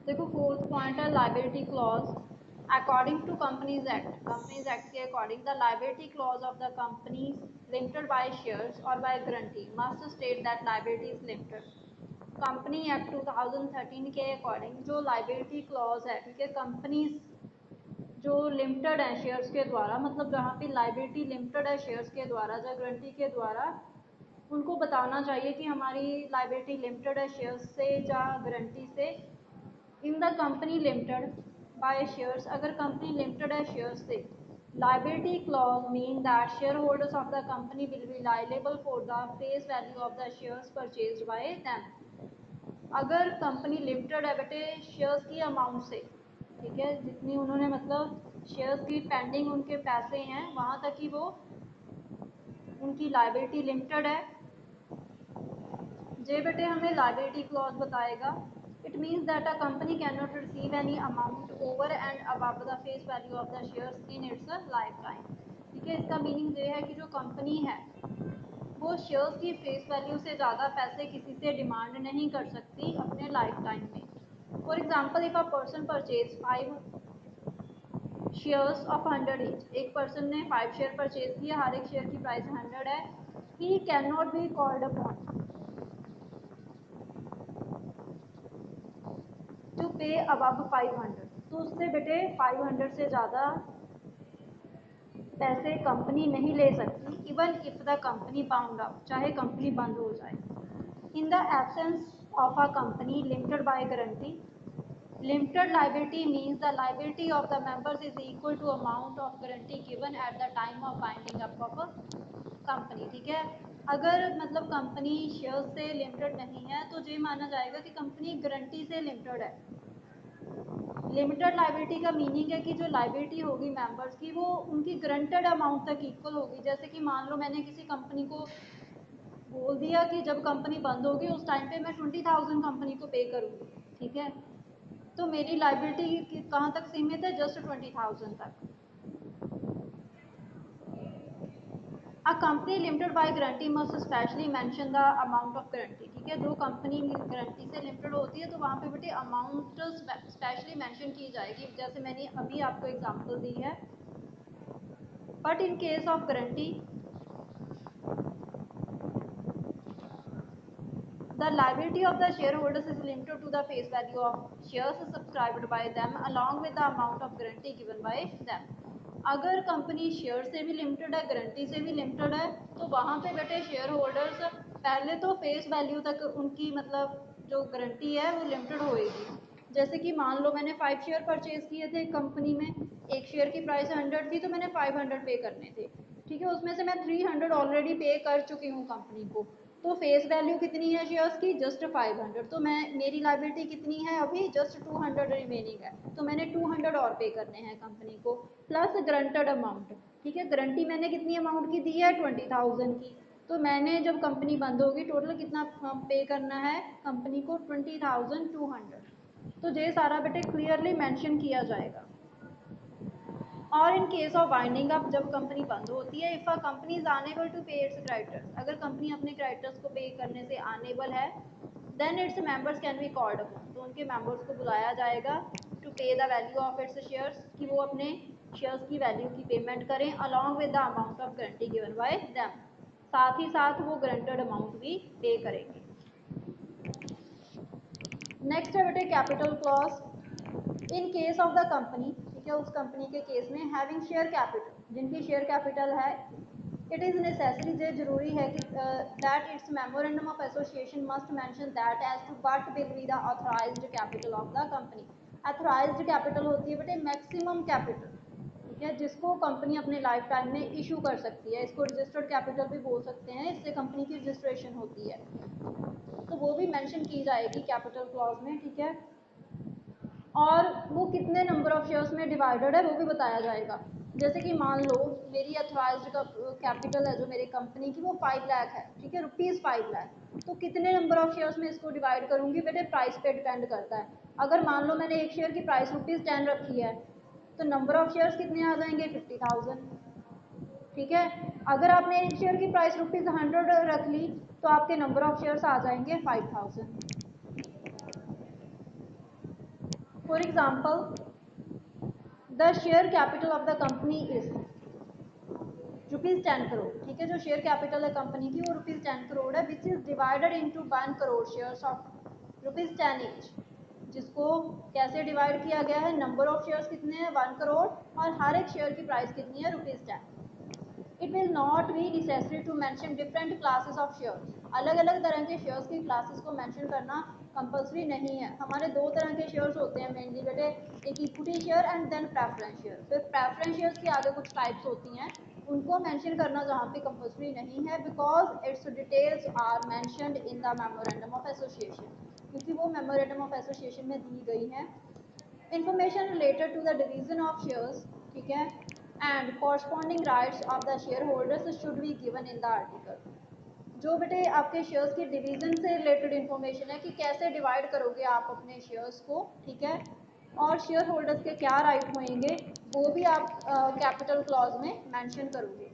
देखो fourth point है liability clause. According to companies act के according the liability clause of the companies limited by shares और by guarantee must state that liability is limited. Company act 2013 के according जो liability clause है, ठीक है, companies जो limited है shares के द्वारा, मतलब जहाँ पे लाइबिलिटी लिमिटेड है शेयर्स के द्वारा या गारंटी के द्वारा, उनको बताना चाहिए कि हमारी लाइबिलिटी लिमिटेड है शेयर्स से या गारंटी से। In the company limited by shares, अगर कंपनी लिमिटेड है शेयर्स से, liability clause mean that share holders of the company will be liable for the face value of the shares purchased bye them. अगर company limited है बेटे shares की amount से, ठीक है, जितनी उन्होंने मतलब शेयर्स की पेंडिंग उनके पैसे हैं वहाँ तक ही वो उनकी लाइबिलिटी लिमिटेड है। जे बेटे हमें लाइबिलिटी क्लॉज बताएगा। It means that a company can not receive any amount over and above the face value of the shares in its life time. ठीक है, इसका मीनिंग ये है कि जो कंपनी है वो शेयर्स की फेस वैल्यू से ज़्यादा पैसे किसी से डिमांड नहीं कर सकती अपने लाइफ टाइम में। For example if a person purchase 5 shares of 100 each, एक पर्सन ने 5 शेयर परचेज किया, हर एक शेयर की प्राइस 100 है। He can not be called upon two पे अबव 500, तो उससे बेटे 500 से ज़्यादा पैसे कंपनी नहीं ले सकती, even if the company bound out, चाहे कंपनी बंद हो जाए। In the absence of a company limited by guarantee, limited liability means the liability of the members is equal to amount of guarantee given at the time of binding up of a company। ठीक है, अगर मतलब company share से limited नहीं है तो ये माना जाएगा कि कंपनी गारंटी से लिमिटेड है। लिमिटेड लाइबिलिटी का मीनिंग है कि जो लाइबिलिटी होगी मेंबर्स की वो उनकी गारंटेड अमाउंट तक इक्वल होगी। जैसे कि मान लो मैंने किसी कंपनी को बोल दिया कि जब कंपनी बंद होगी उस टाइम पे मैं 20,000 कंपनी को पे करूँगी, ठीक है, तो मेरी लाइबिलिटी कहाँ तक सीमित है, जस्ट 20,000 तक। A company limited by guarantee must specially mention the amount of guarantee. ठीक है, जो कंपनी गारंटी से लिमिटेड होती है तो वहाँ पे बेटे अमाउंट स्पेशली मेंशन की जाएगी, जैसे मैंने अभी आपको एग्जांपल दी है। But in case of guarantee the liability of the shareholders is limited to the face value of shares subscribed by them along with the amount of guarantee given by them। अगर company share से भी limited है guarantee से भी limited है तो वहाँ पे बेटे शेयर होल्डर्स पहले तो फेस वैल्यू तक उनकी मतलब जो गारंटी है वो लिमिटेड होएगी। जैसे कि मान लो मैंने 5 शेयर परचेज किए थे कंपनी में, एक शेयर की प्राइस 100 थी तो मैंने 500 पे करने थे, ठीक है, उसमें से मैं 300 ऑलरेडी पे कर चुकी हूँ कंपनी को, तो फेस वैल्यू कितनी है शेयर्स की, जस्ट 500, तो मैं मेरी लाइबिलिटी कितनी है अभी, जस्ट 200 रिमेनिंग है, तो मैंने 200 और पे करने हैं कंपनी को प्लस गारंटेड अमाउंट। ठीक है, गारंटी मैंने कितनी अमाउंट की दी है, 20,000 की, तो मैंने जब कंपनी बंद होगी टोटल कितना पे करना है कंपनी को, 20,200। तो ये सारा बेटे क्लियरली मेंशन किया जाएगा। और in case of winding up, जब कंपनी बंद होती है, if a company is unable to pay its creditors, अगर कंपनी अपने क्रेडिटर्स को पे करने से अनेबल है, then its members can be called upon, तो उनके मेंबर्स को बुलाया जाएगा to pay the value of its shares, कि वो अपने शेयर्स की वैल्यू की पेमेंट करें along with the amount of guarantee given bye them, साथ ही साथ वो गारंटेड अमाउंट भी पे करेंगे। नेक्स्ट है बेटे capital clause. In case of the company, ठीक है, उस कंपनी के केस में हैविंग शेयर कैपिटल, जिनकी शेयर कैपिटल है, इट इज़ नेसेसरी, ये जरूरी है कि that its memorandum of association must mention that as to what will be the authorised capital of the company. Authorised capital होती है बेटे मैक्सिमम कैपिटल, ठीक है, जिसको कंपनी अपने लाइफ टाइम में इशू कर सकती है, इसको रजिस्टर्ड कैपिटल भी बोल सकते हैं, इससे कंपनी की रजिस्ट्रेशन होती है, तो वो भी मेंशन की जाएगी कैपिटल क्लॉज में। ठीक है, और वो कितने नंबर ऑफ शेयर्स में डिवाइडेड है वो भी बताया जाएगा। जैसे कि मान लो मेरी अथॉराइज्ड कैपिटल है जो मेरी कंपनी की वो 5 लाख है, ठीक है, रुपीज़ 5 लाख, तो कितने नंबर ऑफ शेयर्स में इसको डिवाइड करूंगी बेटे, प्राइस पे डिपेंड करता है। अगर मान लो मैंने एक शेयर की प्राइस ₹10 रखी है तो नंबर ऑफ शेयर्स कितने आ जाएंगे, 50,000। ठीक है, अगर आपने एक शेयर की प्राइस ₹100 रख ली तो आपके नंबर ऑफ शेयर्स आ जाएंगे 5,000। For example the share capital of the company is ₹10 crore, ठीक है। जो शेयर कैपिटल है कंपनी की वो ₹10 करोड़ है, which is divided into 1 crore shares of ₹10 each, जिसको कैसे डिवाइड किया गया है, नंबर ऑफ शेयर्स कितने हैं 1 करोड़ और हर एक शेयर की प्राइस कितनी है ₹10। It will not be necessary to mention different classes of shares, अलग अलग तरह के शेयर्स की क्लासेस को मेंशन करना कंपल्सरी नहीं है। हमारे दो तरह के शेयर्स होते हैं मेनली बेटे, एक equity share and then preference share. फिर प्रेफरेंस शेयर्स की आगे कुछ टाइप्स होती हैं, उनको मेंशन करना जहाँ पे कंपल्सरी नहीं है, because its details are mentioned in the memorandum of association, क्योंकि वो मेमोरेंडम ऑफ एसोसिएशन में दी गई है। Information related to the division of shares, ठीक है, and corresponding rights of the share holders should be given in the article. जो बेटे आपके शेयर्स की डिवीजन से रिलेटेड इंफॉर्मेशन है कि कैसे डिवाइड करोगे आप अपने शेयर्स को, ठीक है, और शेयर होल्डर्स के क्या राइट होंगे वो भी आप कैपिटल क्लॉज में मेंशन करोगे।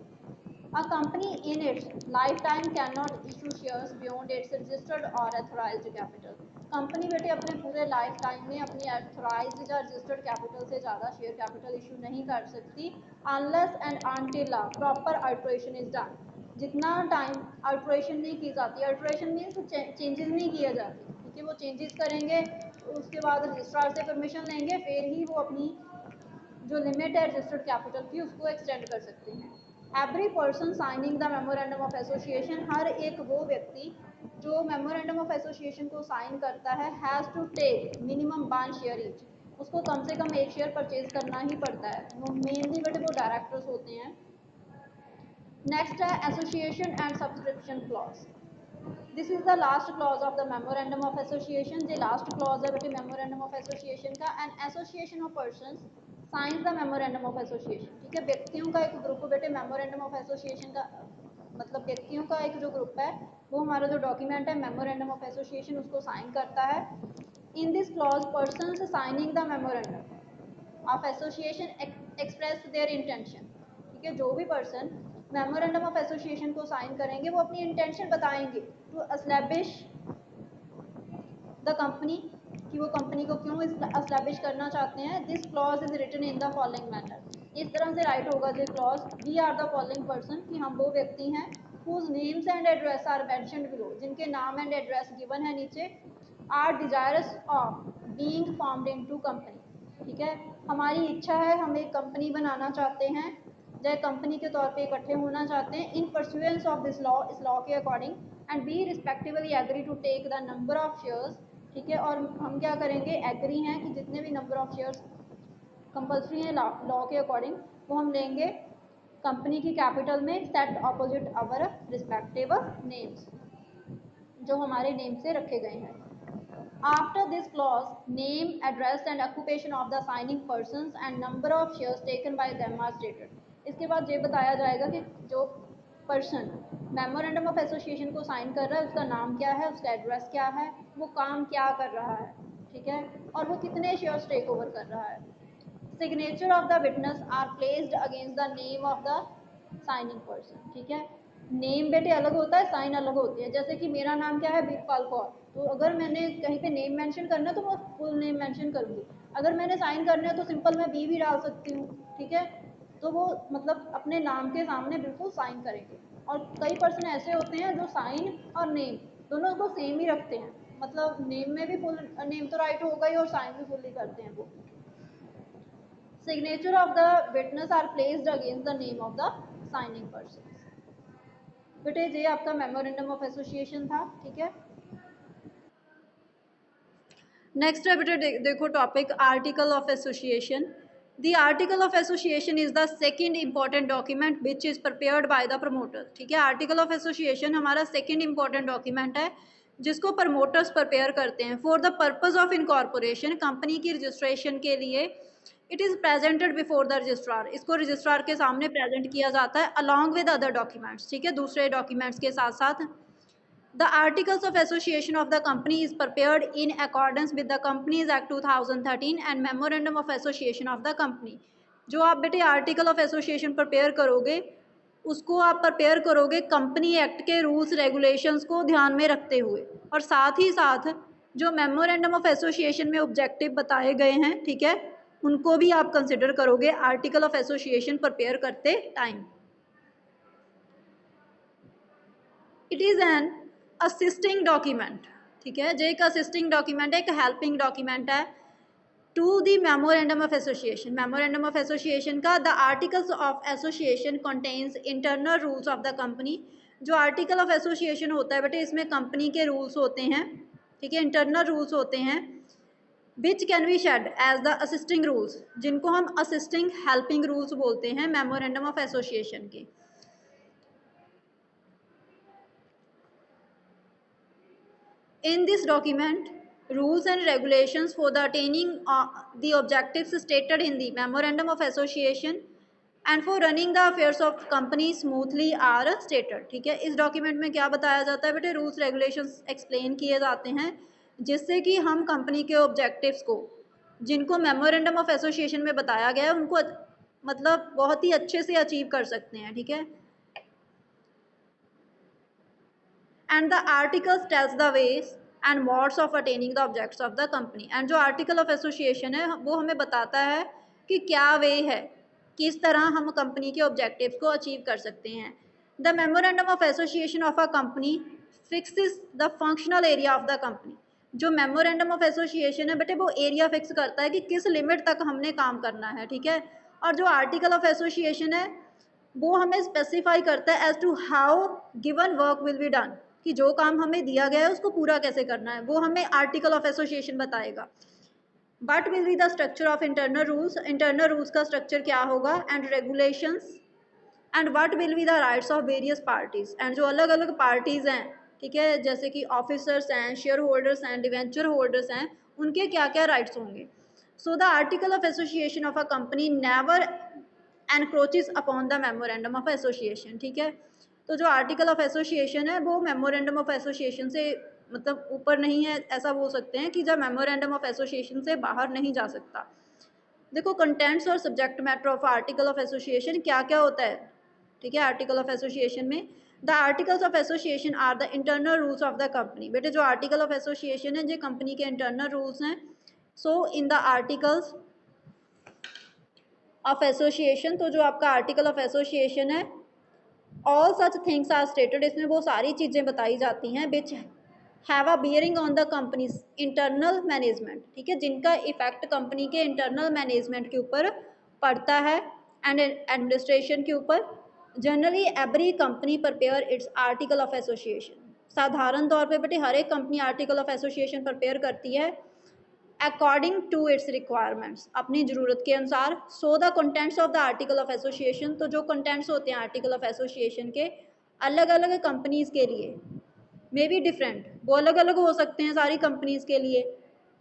A company in its lifetime cannot issue shares beyond its registered or authorized capital. Company बेटे अपने पूरे लाइफ टाइम में अपनी अथोराइज्ड या रजिस्टर्ड कैपिटल से ज़्यादा शेयर कैपिटल इशू नहीं कर सकती, unless and until proper alteration is done. जितना टाइम अल्ट्रेशन नहीं की जाती, अल्ट्रेशन मीन्स चेंजेस नहीं किए जाते, ठीक है, वो चेंजेस करेंगे उसके बाद रजिस्ट्रार से परमिशन लेंगे, फिर ही वो अपनी जो लिमिट है रजिस्टर्ड कैपिटल की उसको एक्सटेंड कर सकते हैं। Every person signing the memorandum of association, हर एक वो व्यक्ति जो मेमोरेंडम ऑफ एसोसिएशन को साइन करता है, has to take minimum 1 share each, उसको कम से कम 1 शेयर परचेज करना ही पड़ता है। वो मेनली बेटे वो डायरेक्टर्स होते हैं। नेक्स्ट है association and subscription clause. This is the last clause of the memorandum of association. ये लास्ट क्लॉज है बेटे मेमोरेंडम ऑफ एसोसिएशन का। And association of persons science the memorandum of association, ठीक है। व्यक्तियों का एक ग्रुप बेटे मेमोरेंडम ऑफ एसोसिएशन का मतलब व्यक्तियों का एक जो ग्रुप है वो हमारा जो डॉक्यूमेंट है मेमोरेंडम ऑफ एसोसिएशन उसको साइन करता है। In this clause persons signing the memorandum of association express their intention, ठीक है। जो भी पर्सन मेमोरेंडम ऑफ एसोसिएशन को साइन करेंगे वो अपनी इंटेंशन बताएंगे टू एस्टैब्लिश द कंपनी, कि वो कंपनी को क्यों एस्टैब्लिश करना चाहते हैं। This clause is written in the following manner, इस तरह से राइट होगा ये clause, we are the following person, कि हम वो व्यक्ति हैं whose names and address are mentioned below, जिनके नाम एंड एड्रेस गिवन है नीचे, are desirous of being formed into company, ठीक है। हमारी इच्छा है, हम एक कंपनी बनाना चाहते हैं, जय कंपनी के तौर पे इकट्ठे होना चाहते हैं, in pursuance of this law, इस लॉ के according, and we respectively agree to take the number of shares, ठीक है। और हम क्या करेंगे, एग्री हैं कि जितने भी नंबर ऑफ शेयर्स कंपल्सरी हैं लॉ के अकॉर्डिंग वो हम लेंगे कंपनी की कैपिटल में, set opposite our respective names, जो हमारे नेम से रखे गए हैं। After this clause name address and occupation of the signing persons and number of shares taken by them are stated. इसके बाद ये बताया जाएगा कि जो पर्सन मेमोरेंडम ऑफ एसोसिएशन को साइन कर रहा है उसका नाम क्या है, उसका एड्रेस क्या है, वो काम क्या कर रहा है, ठीक है, और वो कितने शेयर्स टेक ओवर कर रहा है। Signature of the witness are placed against the name of the signing person, ठीक है। नेम बेटे अलग होता है, साइन अलग होती है। जैसे कि मेरा नाम क्या है, बीरपाल कौर, तो अगर मैंने कहीं पे नेम मेंशन करना है तो मैं फुल नेम मेंशन करूँगी, अगर मैंने साइन करना है तो सिंपल मैं बी भी डाल सकती हूँ, ठीक है। तो वो मतलब अपने नाम के सामने बिल्कुल साइन करेंगे। और कई पर्सन ऐसे होते हैं जो साइन और नेम दोनों को सेम ही रखते हैं, मतलब नेम में भी फुल नेम तो राइट होगा ही और साइन भी फुल ही करते हैं वो। Signature of the witness are placed against the name of the signing person। बेटे ये आपका मेमोरेंडम ऑफ एसोसिएशन था, ठीक है। नेक्स्ट है बेटे देखो topic article of association. The article of association is the second important document which is prepared by the promoter, ठीक है। आर्टिकल ऑफ एसोसिएशन हमारा सेकेंड इंपॉर्टेंट डॉक्यूमेंट है जिसको प्रमोटर्स प्रिपेयर करते हैं for the purpose of incorporation, company की registration के लिए। It is presented before the registrar, इसको रजिस्ट्रार के सामने प्रेजेंट किया जाता है अलॉन्ग विद अदर डॉक्यूमेंट्स, ठीक है, दूसरे डॉक्यूमेंट्स के साथ साथ। The articles of association of the company is prepared in accordance with the Companies Act 2013 and Memorandum of Association of the company। जो आप बेटे आर्टिकल ऑफ एसोसिएशन प्रिपेयर करोगे उसको आप प्रिपेयर करोगे कंपनी एक्ट के रूल्स रेगुलेशंस को ध्यान में रखते हुए, और साथ ही साथ जो मेमोरेंडम ऑफ एसोसिएशन में ऑब्जेक्टिव बताए गए हैं, ठीक है, उनको भी आप कंसिडर करोगे आर्टिकल ऑफ एसोसिएशन प्रिपेयर करते time. It is an assisting document, ठीक है, जो एक असिस्टिंग डॉक्यूमेंट है, एक हेल्पिंग डॉक्यूमेंट है to the memorandum of association. Memorandum of association का the articles of association contains internal rules of the company. जो आर्टिकल ऑफ एसोसिएशन होता है बेटे, इसमें कंपनी के रूल्स होते हैं, ठीक है, इंटरनल रूल्स होते हैं, which can be shed as the assisting rules, जिनको हम असिस्टिंग हेल्पिंग रूल्स बोलते हैं मेमोरेंडम ऑफ एसोसिएशन के। In this document, rules and regulations for the attaining the objectives stated in the Memorandum of Association and for running the affairs of company smoothly are stated, ठीक है। इस document में क्या बताया जाता है बेटे, रूल्स रेगुलेशंस एक्सप्लेन किए जाते हैं जिससे कि हम कंपनी के ऑब्जेक्टिव्स को, जिनको मेमोरेंडम ऑफ एसोसिएशन में बताया गया है, उनको मतलब बहुत ही अच्छे से अचीव कर सकते हैं, ठीक है। and the articles tells the ways and modes of attaining the objects of the company। and जो article of association है वो हमें बताता है कि क्या वे है, किस तरह हम कंपनी के ऑब्जेक्टिव्स को अचीव कर सकते हैं। The memorandum of association of a company fixes the functional area of the company. जो मेमोरेंडम ऑफ एसोसिएशन है बेटे, वो एरिया फिक्स करता है कि किस लिमिट तक हमने काम करना है, ठीक है। और जो आर्टिकल ऑफ एसोसिएशन है वो हमें स्पेसिफाई करता है as to how given work will be done, कि जो काम हमें दिया गया है उसको पूरा कैसे करना है, वो हमें आर्टिकल ऑफ एसोसिएशन बताएगा। But will be the structure of internal rules, internal rules का स्ट्रक्चर क्या होगा, and regulations, and what will be the rights of various parties. And जो अलग अलग पार्टीज हैं, ठीक है, जैसे कि ऑफिसर्स हैं, शेयर होल्डर्स हैं, डिवेंचर होल्डर्स हैं, उनके क्या क्या राइट्स होंगे। So the article of association of a company never encroaches upon the memorandum of association, ठीक है। तो जो आर्टिकल ऑफ एसोसिएशन है वो मेमोरेंडम ऑफ एसोसिएशन से मतलब ऊपर नहीं है, ऐसा बोल सकते हैं कि जब मेमोरेंडम ऑफ एसोसिएशन से बाहर नहीं जा सकता। देखो कंटेंट्स और subject matter of article of association क्या क्या होता है, ठीक है। आर्टिकल ऑफ एसोसिएशन में the articles of association are the internal rules of the company. बेटे जो आर्टिकल ऑफ एसोसिएशन है, जो कंपनी के इंटरनल रूल्स हैं। So in the articles of association, तो जो आपका आर्टिकल ऑफ एसोसिएशन है, all such things are stated, इसमें वो सारी चीज़ें बताई जाती हैं which have a bearing on the company's internal management, ठीक है, जिनका इफेक्ट कंपनी के इंटरनल मैनेजमेंट के ऊपर पड़ता है एंड एडमिनिस्ट्रेशन के ऊपर। Generally every company prepare its article of association. साधारण तौर पे बेटे हर एक company article of association prepare करती है अकॉर्डिंग टू इट्स रिक्वायरमेंट्स, अपनी ज़रूरत के अनुसार। So the contents of the article of association, तो जो कंटेंट्स होते हैं आर्टिकल ऑफ एसोसिएशन के अलग अलग कंपनीज़ के लिए मे बी डिफरेंट, वो अलग अलग हो सकते हैं सारी कंपनीज़ के लिए।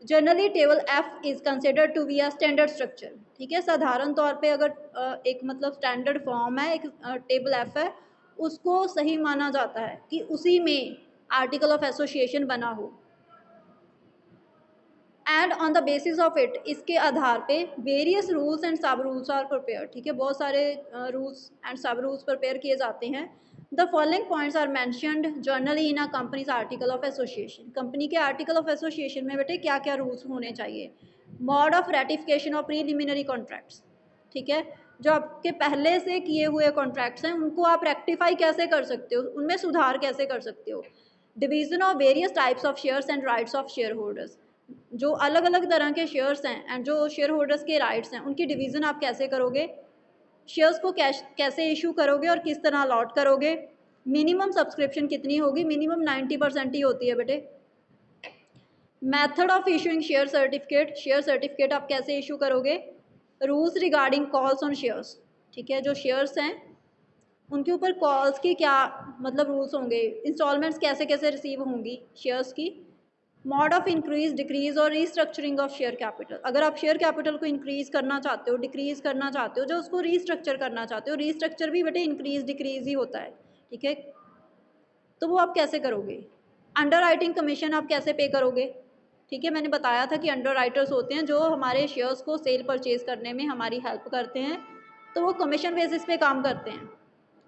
Generally table F is considered to be a standard structure, ठीक है। साधारण तौर पे अगर एक मतलब स्टैंडर्ड फॉर्म है, एक टेबल एफ है, उसको सही माना जाता है कि उसी में आर्टिकल ऑफ एसोसिएशन बना हो। And on the basis of it, इसके आधार पे various rules and sub rules are prepare, ठीक है, बहुत सारे rules and sub rules prepare किए जाते हैं। The following points are mentioned generally in a company's article of association. Company के आर्टिकल ऑफ एसोसिएशन में बेटे क्या क्या रूल्स होने चाहिए। Mode of ratification of preliminary contracts, ठीक है, जो आपके पहले से किए हुए कॉन्ट्रैक्ट्स हैं उनको आप रेक्टिफाई कैसे कर सकते हो, उनमें सुधार कैसे कर सकते हो। Division of various types of shares and rights of share holders, जो अलग अलग तरह के शेयर्स हैं एंड जो शेयर होल्डर्स के राइट्स हैं उनकी डिवीज़न आप कैसे करोगे, शेयर्स को कैसे इशू करोगे और किस तरह अलॉट करोगे। मिनिमम सब्सक्रिप्शन कितनी होगी, मिनिमम 90% ही होती है बेटे। Method of issuing share certificate, share certificate आप कैसे इशू करोगे। Rules regarding calls on shares, ठीक है, जो शेयर्स हैं उनके ऊपर कॉल्स की क्या मतलब रूल्स होंगे। इंस्टॉलमेंट्स कैसे कैसे रिसीव होंगी शेयर्स की। मोड ऑफ इंक्रीज डिक्रीज और रीस्ट्रक्चरिंग ऑफ शेयर कैपिटल, अगर आप शेयर कैपिटल को इंक्रीज करना चाहते हो, डिक्रीज करना चाहते हो, जो उसको रीस्ट्रक्चर करना चाहते हो, रीस्ट्रक्चर भी बेटे इंक्रीज डिक्रीज ही होता है, ठीक है, तो वो आप कैसे करोगे। अंडर राइटिंग कमीशन आप कैसे पे करोगे, ठीक है, मैंने बताया था कि अंडर राइटर्स होते हैं जो हमारे शेयर्स को सेल परचेज करने में हमारी हेल्प करते हैं, तो वो कमीशन बेसिस पे काम करते हैं,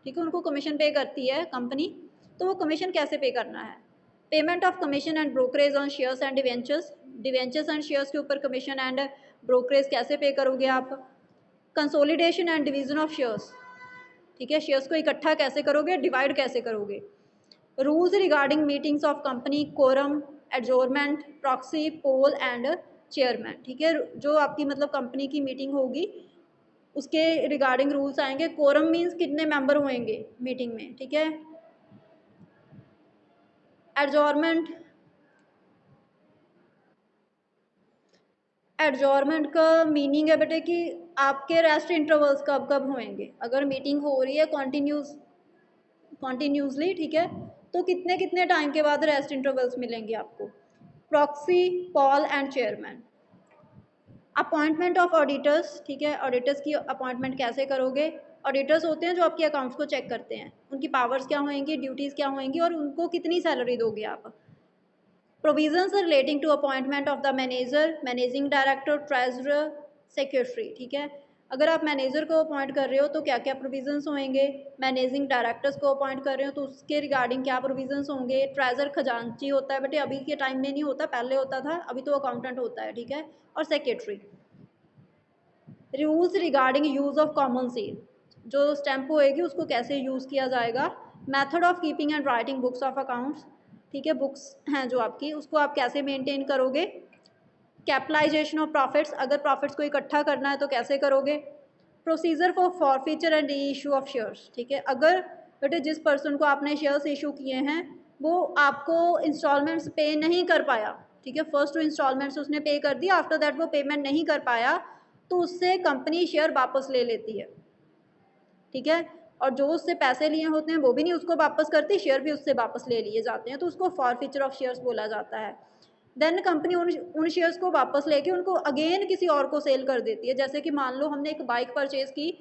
ठीक है, उनको कमीशन पे करती है कंपनी, तो वो कमीशन कैसे पे करना है। Payment of commission and brokerage on shares and debentures, debentures and shares के ऊपर कमीशन एंड ब्रोकरेज कैसे पे करोगे आप। Consolidation and division of shares, ठीक है, शेयर्स को इकट्ठा कैसे करोगे, डिवाइड कैसे करोगे। Rules regarding meetings of company, quorum, adjournment, proxy, poll and chairman, ठीक है, जो आपकी मतलब कंपनी की मीटिंग होगी उसके रिगार्डिंग रूल्स आएंगे। कोरम मीन्स कितने मेंबर होंगे मीटिंग में, ठीक है। एडजोरमेंट, एडजोरमेंट का मीनिंग है बेटे कि आपके रेस्ट इंटरवल्स कब कब होंगे। अगर मीटिंग हो रही है कॉन्टीन्यूसली, ठीक है, तो कितने कितने टाइम के बाद रेस्ट इंटरवल्स मिलेंगे आपको। Proxy, Paul and chairman. Appointment of auditors, ठीक है, ऑडिटर्स की अपॉइंटमेंट कैसे करोगे। ऑडिटर्स होते हैं जो आपके अकाउंट्स को चेक करते हैं, उनकी पावर्स क्या होंगी, ड्यूटीज़ क्या होंगी और उनको कितनी सैलरी दोगे आप। Provisions relating to appointment of the manager, managing director, treasurer, secretary, ठीक है, अगर आप मैनेजर को अपॉइंट कर रहे हो तो क्या क्या प्रोविजंस होंगे। मैनेजिंग डायरेक्टर्स को अपॉइंट कर रहे हो तो उसके रिगार्डिंग क्या प्रोविजंस होंगे। ट्रेजर खजांची होता है बेटे, अभी के टाइम में नहीं होता, पहले होता था, अभी तो अकाउंटेंट होता है, ठीक है। और secretary. Rules regarding use of common seal, जो स्टैंप होएगी उसको कैसे यूज़ किया जाएगा। Method of keeping and writing books of accounts, ठीक है, बुक्स हैं जो आपकी उसको आप कैसे मेंटेन करोगे। कैपिटलाइजेशन ऑफ प्रॉफिट्स, अगर प्रॉफिट्स को इकट्ठा करना है तो कैसे करोगे। Procedure for forfeiture and re issue of shares, ठीक है, अगर बेटे जिस पर्सन को आपने शेयर्स इशू किए हैं वो आपको इंस्टॉलमेंट्स पे नहीं कर पाया, ठीक है, फर्स्ट टू इंस्टॉलमेंट्स उसने पे कर दिया, आफ्टर दैट वो पेमेंट नहीं कर पाया तो उससे कंपनी शेयर वापस ले लेती है, ठीक है। और जो उससे पैसे लिए होते हैं वो भी नहीं उसको वापस करती, शेयर भी उससे वापस ले लिए जाते हैं, तो उसको फॉरफीचर ऑफ शेयर्स बोला जाता है। देन कंपनी उन शेयर्स को वापस लेके उनको अगेन किसी और को सेल कर देती है। जैसे कि मान लो हमने एक बाइक परचेज की,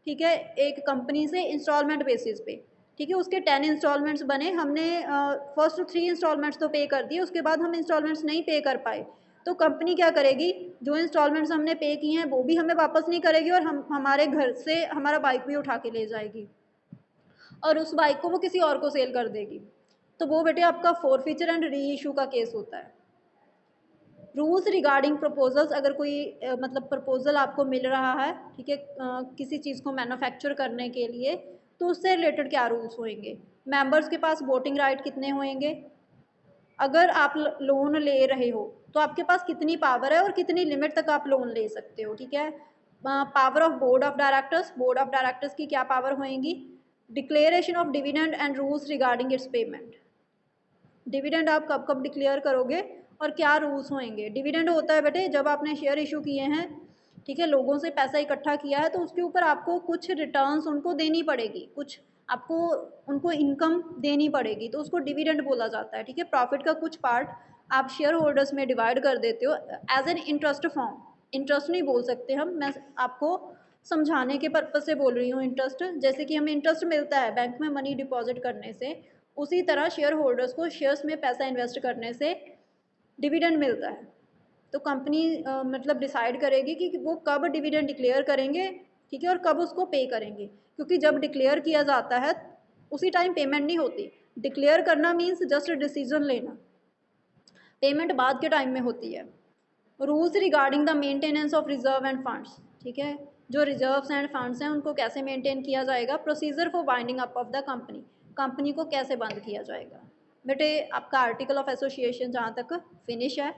ठीक है, एक कंपनी से इंस्टॉलमेंट बेसिस पे, ठीक है, उसके 10 इंस्टॉलमेंट्स बने, हमने फर्स्ट 3 इंस्टॉलमेंट्स तो पे कर दिए, उसके बाद हम इंस्टॉलमेंट्स नहीं पे कर पाए, तो कंपनी क्या करेगी, जो इंस्टॉलमेंट्स हमने पे किए हैं वो भी हमें वापस नहीं करेगी और हम हमारे घर से हमारा बाइक भी उठा के ले जाएगी और उस बाइक को वो किसी और को सेल कर देगी। तो वो बेटे आपका फॉरफीचर एंड री इशू का केस होता है। रूल्स रिगार्डिंग प्रपोजल्स, अगर कोई मतलब प्रपोजल आपको मिल रहा है, ठीक है, किसी चीज़ को मैन्युफैक्चर करने के लिए, तो उससे रिलेटेड क्या रूल्स होंगे। मेंबर्स के पास वोटिंग राइट कितने होंगे। अगर आप लोन ले रहे हो तो आपके पास कितनी पावर है और कितनी लिमिट तक आप लोन ले सकते हो, ठीक है। Power of board of directors, board of directors की क्या पावर होएंगी। Declaration of dividend and rules regarding its payment, dividend आप कब कब डिक्लेयर करोगे और क्या रूल्स होंगे। डिविडेंड होता है बेटे जब आपने शेयर इशू किए हैं, ठीक है, लोगों से पैसा इकट्ठा किया है तो उसके ऊपर आपको कुछ रिटर्न्स उनको देनी पड़ेगी, कुछ आपको उनको इनकम देनी पड़ेगी, तो उसको डिविडेंड बोला जाता है, ठीक है। प्रॉफिट का कुछ पार्ट आप शेयर होल्डर्स में डिवाइड कर देते हो as an interest form. Interest नहीं बोल सकते हम, मैं आपको समझाने के पर्पज से बोल रही हूँ। इंटरेस्ट, जैसे कि हमें इंटरेस्ट मिलता है बैंक में मनी डिपॉजिट करने से, उसी तरह शेयर होल्डर्स को शेयर्स में पैसा इन्वेस्ट करने से डिविडेंड मिलता है। तो कंपनी मतलब डिसाइड करेगी कि वो कब डिविडेंड डिक्लेयर करेंगे, ठीक है, और कब उसको पे करेंगे, क्योंकि जब डिक्लेयर किया जाता है उसी टाइम पेमेंट नहीं होती। डिक्लेयर करना मीन्स जस्ट डिसीजन लेना, पेमेंट बाद के टाइम में होती है। Rules regarding the maintenance of reserve end funds, ठीक है, जो रिजर्व्स एंड फंड्स हैं उनको कैसे मेंटेन किया जाएगा। Procedure for winding up of the company, company को कैसे बंद किया जाएगा। बेटे आपका आर्टिकल ऑफ एसोसिएशन जहाँ तक फिनिश है,